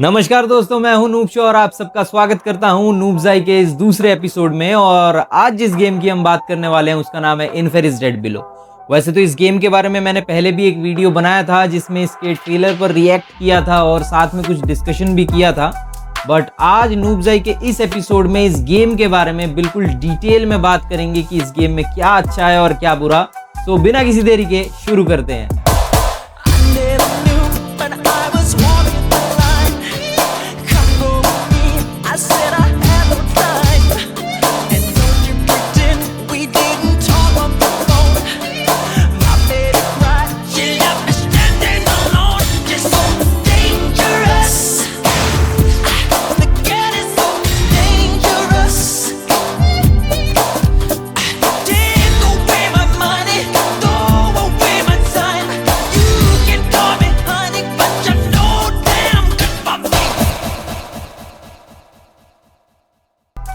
नमस्कार दोस्तों, मैं हूं नूब शो और आप सबका स्वागत करता हूं नूबजाई के इस दूसरे एपिसोड में। और आज जिस गेम की हम बात करने वाले हैं उसका नाम है इन्फेरिस डेड बिलो। वैसे तो इस गेम के बारे में मैंने पहले भी एक वीडियो बनाया था जिसमें इसके ट्रेलर पर रिएक्ट किया था और साथ में कुछ डिस्कशन भी किया था। बट आज नूबजाई के इस एपिसोड में इस गेम के बारे में बिल्कुल डिटेल में बात करेंगे कि इस गेम में क्या अच्छा है और क्या बुरा। तो बिना किसी देरी के शुरू करते हैं।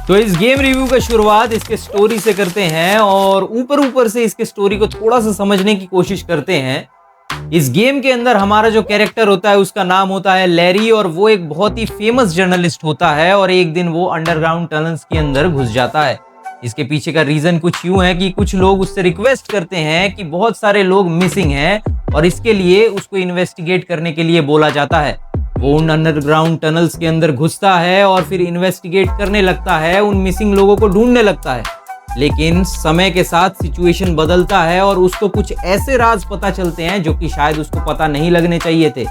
तो इस गेम रिव्यू का शुरुआत इसके स्टोरी से करते हैं और ऊपर से इसके स्टोरी को थोड़ा सा समझने की कोशिश करते हैं। इस गेम के अंदर हमारा जो कैरेक्टर होता है उसका नाम होता है लैरी और वो एक बहुत ही फेमस जर्नलिस्ट होता है और एक दिन वो अंडरग्राउंड टनल्स के अंदर घुस जाता है। इसके पीछे का रीजन कुछ यूं है कि कुछ लोग उससे रिक्वेस्ट करते हैं कि बहुत सारे लोग मिसिंग हैं और इसके लिए उसको इन्वेस्टिगेट करने के लिए बोला जाता है। वो उन अंडरग्राउंड टनल्स के अंदर घुसता है और फिर इन्वेस्टिगेट करने लगता है, उन मिसिंग लोगों को ढूंढने लगता है। लेकिन समय के साथ सिचुएशन बदलता है और उसको कुछ ऐसे राज पता चलते हैं जो कि शायद उसको पता नहीं लगने चाहिए थे।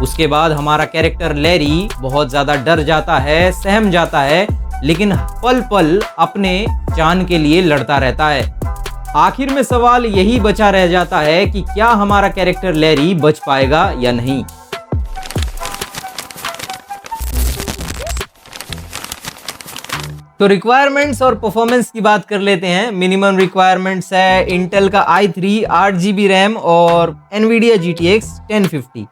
उसके बाद हमारा कैरेक्टर लैरी बहुत ज्यादा डर जाता है, सहम जाता है, लेकिन पल पल अपने जान के लिए लड़ता रहता है। आखिर में सवाल यही बचा रह जाता है कि क्या हमारा कैरेक्टर लैरी बच पाएगा या नहीं। तो रिक्वायरमेंट्स और परफॉर्मेंस की बात कर लेते हैं। मिनिमम रिक्वायरमेंट्स है इंटेल का i3 8GB रैम और NVIDIA GTX 1050।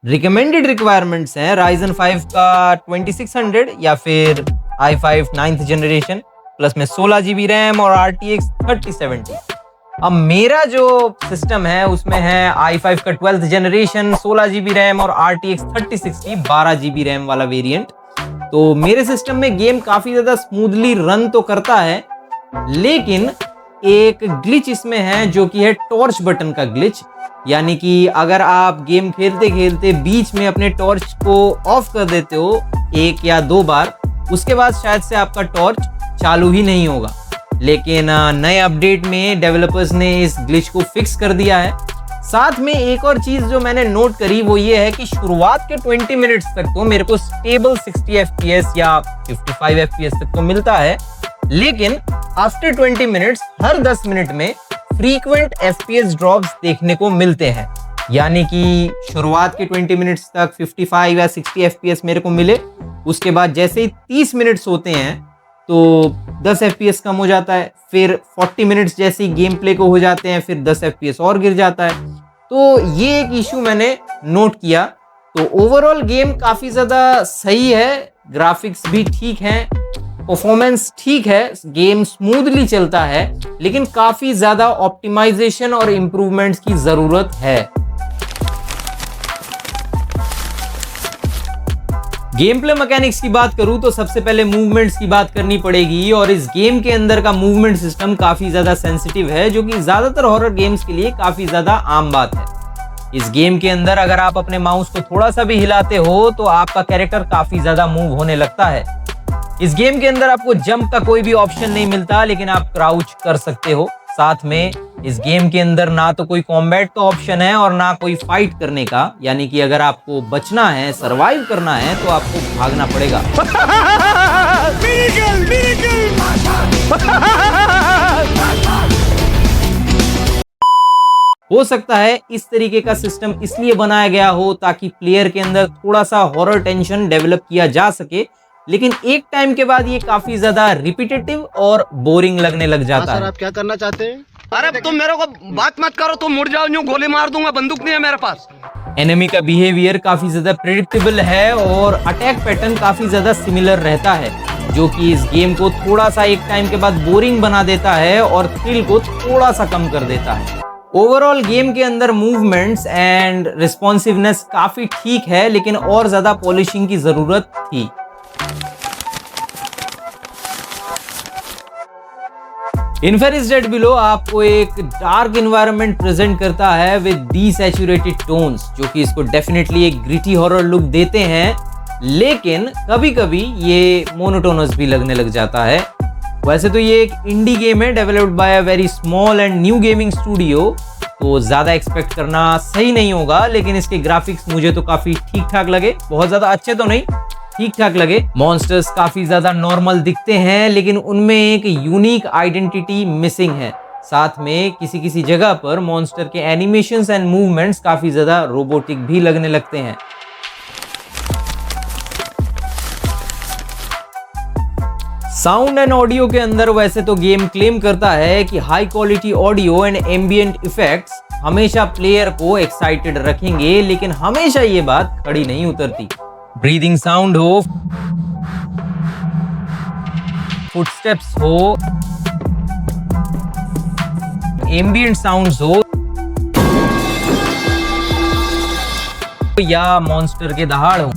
रिकमेंडेड रिक्वायरमेंट्स हैं Ryzen 5 का 2600 या फिर i5 9th जनरेशन प्लस में 16GB रैम और RTX 3070। अब मेरा जो सिस्टम है उसमें है i5 का 12th जनरेशन 16GB रैम और RTX 3060 12GB रैम वाला वेरिएंट। तो मेरे सिस्टम में गेम काफी ज्यादा स्मूथली रन तो करता है, लेकिन एक ग्लिच इसमें है जो कि है टॉर्च बटन का ग्लिच। यानी कि अगर आप गेम खेलते खेलते बीच में अपने टॉर्च को ऑफ कर देते हो एक या दो बार, उसके बाद शायद से आपका टॉर्च चालू ही नहीं होगा। लेकिन नए अपडेट में डेवलपर्स ने इस ग्लिच को फिक्स कर दिया है। साथ में एक और चीज जो मैंने नोट करी वो ये है कि शुरुआत के 20 मिनट्स तक तो मेरे को स्टेबल 60 FPS या 55 FPS तक तो मिलता है, लेकिन आफ्टर 20 मिनट्स हर 10 मिनट में फ्रीक्वेंट FPS ड्रॉप्स देखने को मिलते हैं। यानी कि शुरुआत के 20 मिनट्स तक 55 या 60 FPS मेरे को मिले, उसके बाद जैसे ही 30 मिनट्स होते हैं तो 10 FPS कम हो जाता है, फिर 40 मिनट्स जैसे ही गेम प्ले को हो जाते हैं फिर 10 FPS और गिर जाता है। तो ये एक इशू मैंने नोट किया। तो ओवरऑल गेम काफी ज्यादा सही है, ग्राफिक्स भी ठीक हैं, परफॉर्मेंस ठीक है, गेम स्मूथली चलता है, लेकिन काफी ज्यादा ऑप्टिमाइजेशन और इंप्रूवमेंट्स की जरूरत है। गेम प्ले मैकेनिक्स की बात करूं तो सबसे पहले मूवमेंट्स की बात करनी पड़ेगी और इस गेम के अंदर का मूवमेंट सिस्टम काफी ज्यादा सेंसिटिव है, जो कि ज्यादातर हॉरर गेम्स के लिए काफी ज्यादा आम बात है। इस गेम के अंदर अगर आप अपने माउस को थोड़ा सा भी हिलाते हो तो आपका कैरेक्टर काफी ज्यादा मूव होने लगता है। इस गेम के अंदर आपको जंप का कोई भी ऑप्शन नहीं मिलता, लेकिन आप क्राउच कर सकते हो। साथ में इस गेम के अंदर ना तो कोई कॉम्बैट का ऑप्शन है और ना कोई फाइट करने का। यानी कि अगर आपको बचना है, सरवाइव करना है तो आपको भागना पड़ेगा। हो सकता है इस तरीके का सिस्टम इसलिए बनाया गया हो ताकि प्लेयर के अंदर थोड़ा सा हॉरर टेंशन डेवलप किया जा सके, लेकिन एक टाइम के बाद ये काफी ज्यादा रिपीटेटिव और बोरिंग लगने लग जाता है। सर, आप क्या करना चाहते हैं? अरे तुम मेरे को बात मत करो, तुम मुड़ जाओ, यूं गोली मार दूंगा, बंदूक नहीं है मेरे पास। एनिमी का बिहेवियर काफी ज्यादा प्रेडिक्टेबल है और अटैक पैटर्न काफी ज्यादा सिमिलर रहता है, जो कि इस गेम को थोड़ा सा एक टाइम के बाद बोरिंग बना देता है और थ्रिल को थोड़ा सा कम कर देता है। ओवरऑल गेम के अंदर मूवमेंट्स एंड रिस्पॉन्सिवनेस काफी ठीक है, लेकिन और ज्यादा पॉलिशिंग की जरूरत थी। इन्फेरिस डेड बिलो आपको एक डार्क एनवायरनमेंट प्रेजेंट करता है विद डीसैचुरेटेड टोन्स, जो कि इसको डेफिनेटली एक ग्रिटी हॉरर लुक देते हैं, लेकिन कभी कभी ये मोनोटोनस भी लगने लग जाता है। वैसे तो ये एक इंडी गेम है developed by a very small and new gaming studio, तो ज्यादा एक्सपेक्ट करना सही नहीं होगा, लेकिन इसके ग्राफिक्स मुझे तो काफी ठीक ठाक लगे, बहुत ज्यादा अच्छे तो नहीं, ठीक ठाक लगे। मॉन्स्टर्स काफी ज्यादा नॉर्मल दिखते हैं, लेकिन उनमें एक यूनिक आइडेंटिटी मिसिंग है। साथ में किसी किसी जगह पर मॉन्स्टर के एनिमेशंस एंड मूवमेंट्स काफी ज्यादा रोबोटिक भी लगने लगते हैं। साउंड एंड ऑडियो के अंदर वैसे तो गेम क्लेम करता है कि high quality audio and ambient effects हमेशा प्लेयर को एक्साइटेड रखेंगे, लेकिन हमेशा ये बात खड़ी नहीं उतरती। ब्रीदिंग साउंड हो, फुटस्टेप्स हो, एम्बिएंट साउंड्स हो, या मॉन्स्टर के दहाड़ हो,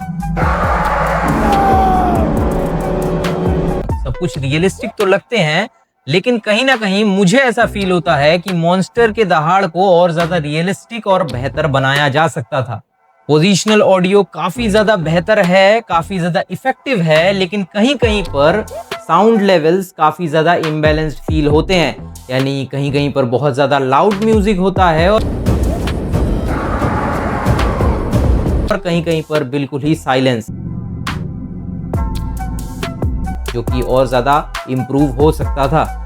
सब कुछ रियलिस्टिक तो लगते हैं, लेकिन कहीं ना कहीं मुझे ऐसा फील होता है कि मॉन्स्टर के दहाड़ को और ज्यादा रियलिस्टिक और बेहतर बनाया जा सकता था। पोजिशनल ऑडियो काफी ज्यादा बेहतर है, काफी ज्यादा इफेक्टिव है, लेकिन कहीं कहीं पर साउंड लेवल्स काफी ज्यादा इम्बैलेंस्ड फील होते हैं, यानी कहीं कहीं पर बहुत ज्यादा लाउड म्यूजिक होता है और कहीं कहीं पर बिल्कुल ही साइलेंस, जो कि और ज्यादा इंप्रूव हो सकता था।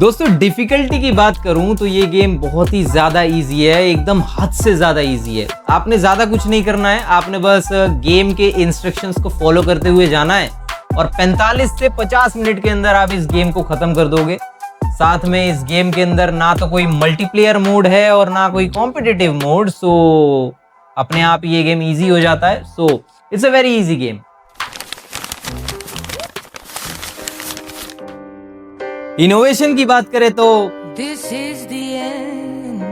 दोस्तों डिफिकल्टी की बात करूं तो ये गेम बहुत ही ज्यादा इजी है, एकदम हद से ज्यादा इजी है। आपने ज्यादा कुछ नहीं करना है, आपने बस गेम के इंस्ट्रक्शंस को फॉलो करते हुए जाना है और 45 से 50 मिनट के अंदर आप इस गेम को खत्म कर दोगे। साथ में इस गेम के अंदर ना तो कोई मल्टीप्लेयर मोड है और ना कोई कॉम्पिटिटिव मोड, सो अपने आप ये गेम इजी हो जाता है। So it's a very easy game. Innovation की बात करें तो This is the end.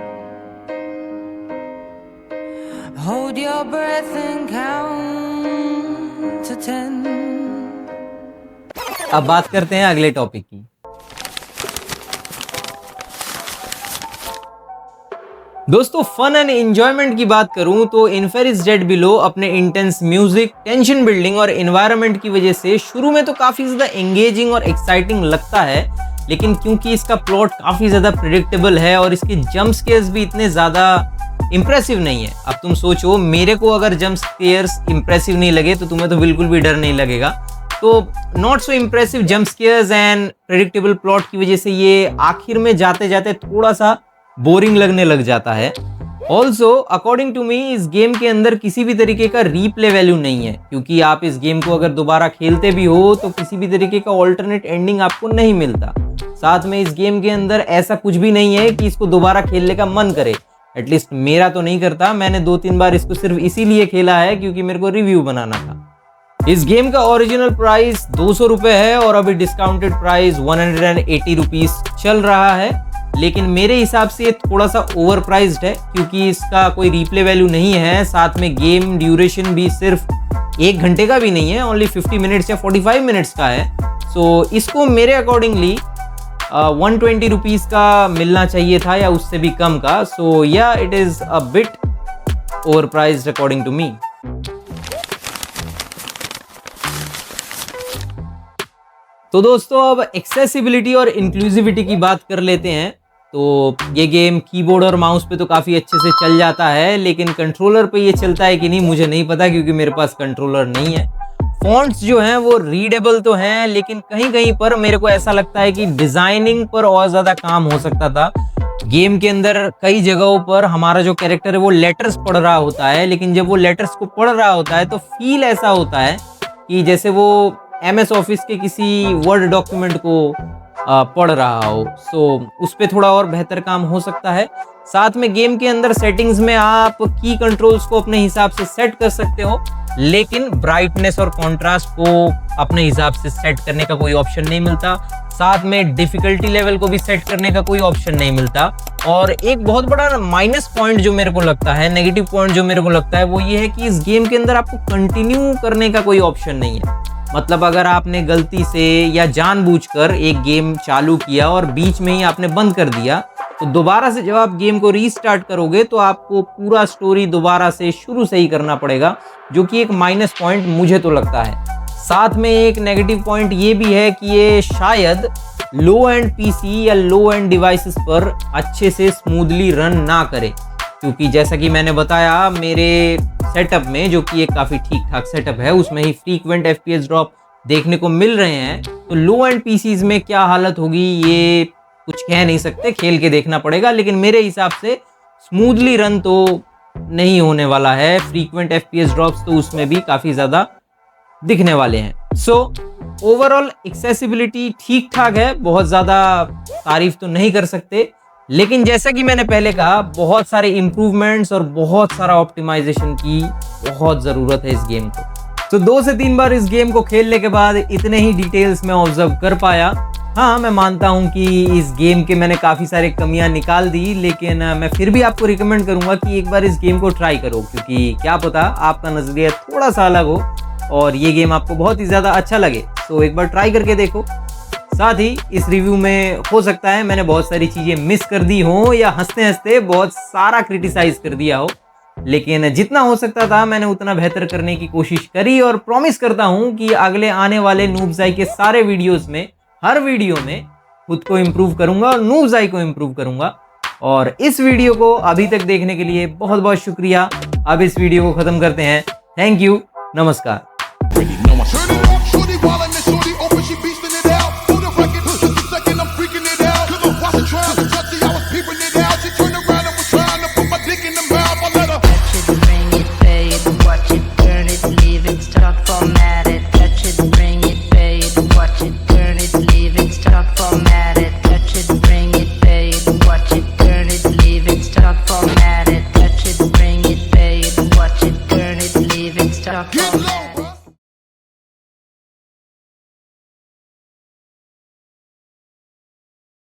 Hold your breath and count to 10. अब बात करते हैं अगले टॉपिक की। दोस्तों फन एंड एंजॉयमेंट की बात करूं तो इन्फेरिस डेड बिलो अपने इंटेंस म्यूजिक, टेंशन बिल्डिंग और एनवायरनमेंट की वजह से शुरू में तो काफी ज्यादा एंगेजिंग और एक्साइटिंग लगता है, लेकिन क्योंकि इसका प्लॉट काफी ज्यादा प्रेडिक्टेबल है और इसके जंप स्केयर्स भी इतने ज्यादा इंप्रेसिव नहीं है। अब तुम सोचो, मेरे को अगर जंप स्केयर्स इंप्रेसिव नहीं लगे तो तुम्हें तो बिल्कुल भी डर नहीं लगेगा। तो not so impressive jump scares and predictable plot की वजह से ये आखिर में जाते जाते थोड़ा सा बोरिंग लगने लग जाता है। ऑल्सो अकॉर्डिंग टू मी इस गेम के अंदर किसी भी तरीके का रीप्ले वैल्यू नहीं है, क्योंकि आप इस गेम को अगर दोबारा खेलते भी हो तो किसी भी तरीके का ऑल्टरनेट एंडिंग आपको नहीं मिलता। साथ में इस गेम के अंदर ऐसा कुछ भी नहीं है कि इसको दोबारा खेलने का मन करे, एटलीस्ट मेरा तो नहीं करता। मैंने 2-3 बार इसको सिर्फ इसीलिए खेला है क्योंकि मेरे को रिव्यू बनाना था। इस गेम का ओरिजिनल प्राइस 200 रुपए है और अभी डिस्काउंटेड प्राइस 180 रुपीज चल रहा है, लेकिन मेरे हिसाब से ये थोड़ा सा ओवर प्राइस्ड है क्योंकि इसका कोई रीप्ले वैल्यू नहीं है। साथ में गेम ड्यूरेशन भी सिर्फ 1 घंटे का भी नहीं है, ओनली 50 मिनट्स या 45 मिनट्स का है। सो इसको मेरे अकॉर्डिंगली 120 रुपीज का मिलना चाहिए था या उससे भी कम का। So yeah it is a bit overpriced according to me. तो दोस्तों अब एक्सेसिबिलिटी और इंक्लूसिविटी की बात कर लेते हैं। तो ये गेम कीबोर्ड और माउस पे तो काफ़ी अच्छे से चल जाता है, लेकिन कंट्रोलर पे ये चलता है कि नहीं मुझे नहीं पता, क्योंकि मेरे पास कंट्रोलर नहीं है। फॉन्ट्स जो हैं वो रीडेबल तो हैं, लेकिन कहीं कहीं पर मेरे को ऐसा लगता है कि डिज़ाइनिंग पर और ज़्यादा काम हो सकता था। गेम के अंदर कई जगहों पर हमारा जो कैरेक्टर है वो लेटर्स पढ़ रहा होता है, लेकिन जब वो लेटर्स को पढ़ रहा होता है तो फील ऐसा होता है कि जैसे वो MS ऑफिस के किसी वर्ड डॉक्यूमेंट को पढ़ रहा हो। सो उस पर थोड़ा और बेहतर काम हो सकता है। साथ में गेम के अंदर सेटिंग्स में आप की कंट्रोल्स को अपने हिसाब से सेट कर सकते हो, लेकिन ब्राइटनेस और कॉन्ट्रास्ट को अपने हिसाब से सेट करने का कोई ऑप्शन नहीं मिलता। साथ में डिफिकल्टी लेवल को भी सेट करने का कोई ऑप्शन नहीं मिलता। और एक बहुत बड़ा माइनस पॉइंट जो मेरे को लगता है, नेगेटिव पॉइंट जो मेरे को लगता है, वो ये है कि इस गेम के अंदर आपको कंटिन्यू करने का कोई ऑप्शन नहीं है। मतलब अगर आपने गलती से या जानबूझकर एक गेम चालू किया और बीच में ही आपने बंद कर दिया, तो दोबारा से जब आप गेम को रीस्टार्ट करोगे तो आपको पूरा स्टोरी दोबारा से शुरू से ही करना पड़ेगा, जो कि एक माइनस पॉइंट मुझे तो लगता है। साथ में एक नेगेटिव पॉइंट ये भी है कि ये शायद लो एंड पीसी या लो एंड डिवाइसेस पर अच्छे से स्मूथली रन ना करे, क्योंकि जैसा कि मैंने बताया मेरे सेटअप में, जो कि एक काफ़ी ठीक ठाक सेटअप है, उसमें ही फ्रीक्वेंट FPS ड्रॉप देखने को मिल रहे हैं। तो लो एंड पीसीज में क्या हालत होगी ये कुछ कह नहीं सकते, खेल के देखना पड़ेगा। लेकिन मेरे हिसाब से स्मूथली रन तो नहीं होने वाला है। फ्रीक्वेंट FPS ड्रॉप्स तो उसमें भी काफ़ी ज़्यादा दिखने वाले हैं। सो ओवरऑल एक्सेसिबिलिटी ठीक ठाक है, बहुत ज़्यादा तारीफ तो नहीं कर सकते, लेकिन जैसा कि मैंने पहले कहा, बहुत सारे इम्प्रूवमेंट्स और बहुत सारा ऑप्टिमाइजेशन की बहुत ज़रूरत है इस गेम को। तो 2 से 3 बार इस गेम को खेलने के बाद इतने ही डिटेल्स में ऑब्जर्व कर पाया। हाँ, मैं मानता हूँ कि इस गेम के मैंने काफ़ी सारे कमियां निकाल दी, लेकिन मैं फिर भी आपको रिकमेंड करूँगा कि एक बार इस गेम को ट्राई करो, क्योंकि क्या पता आपका नज़रिया थोड़ा सा अलग हो और ये गेम आपको बहुत ही ज़्यादा अच्छा लगे। तो एक बार ट्राई करके देखो। साथ ही इस रिव्यू में हो सकता है मैंने बहुत सारी चीज़ें मिस कर दी हो या हंसते हंसते बहुत सारा क्रिटिसाइज कर दिया हो, लेकिन जितना हो सकता था मैंने उतना बेहतर करने की कोशिश करी और प्रॉमिस करता हूँ कि अगले आने वाले नूबजाई के सारे वीडियोस में, हर वीडियो में खुद को इम्प्रूव करूँगा और नूबजाई को इम्प्रूव करूँगा। और इस वीडियो को अभी तक देखने के लिए बहुत बहुत शुक्रिया। अब इस वीडियो को ख़त्म करते हैं। थैंक यू, नमस्कार। Turn it up, shorty wildin' and shorty open, she beastin' it out. For the record, just a second, I'm freaking it out. 'Cause I'm watching, trying to touch it, I was peeping it out. She turned around and was trying to put my dick in the mouth. I let her touch it, bring it, pay it, watch it, turn it, leave it, stop, format it. Touch it, bring it, pay it, watch it, turn it, leave it, stop, format it. Touch it, bring it, pay it, watch it, turn it, leave it, stop, format it. Touch it, bring it, pay it, watch it, turn it, leave it, stop, get format it. low.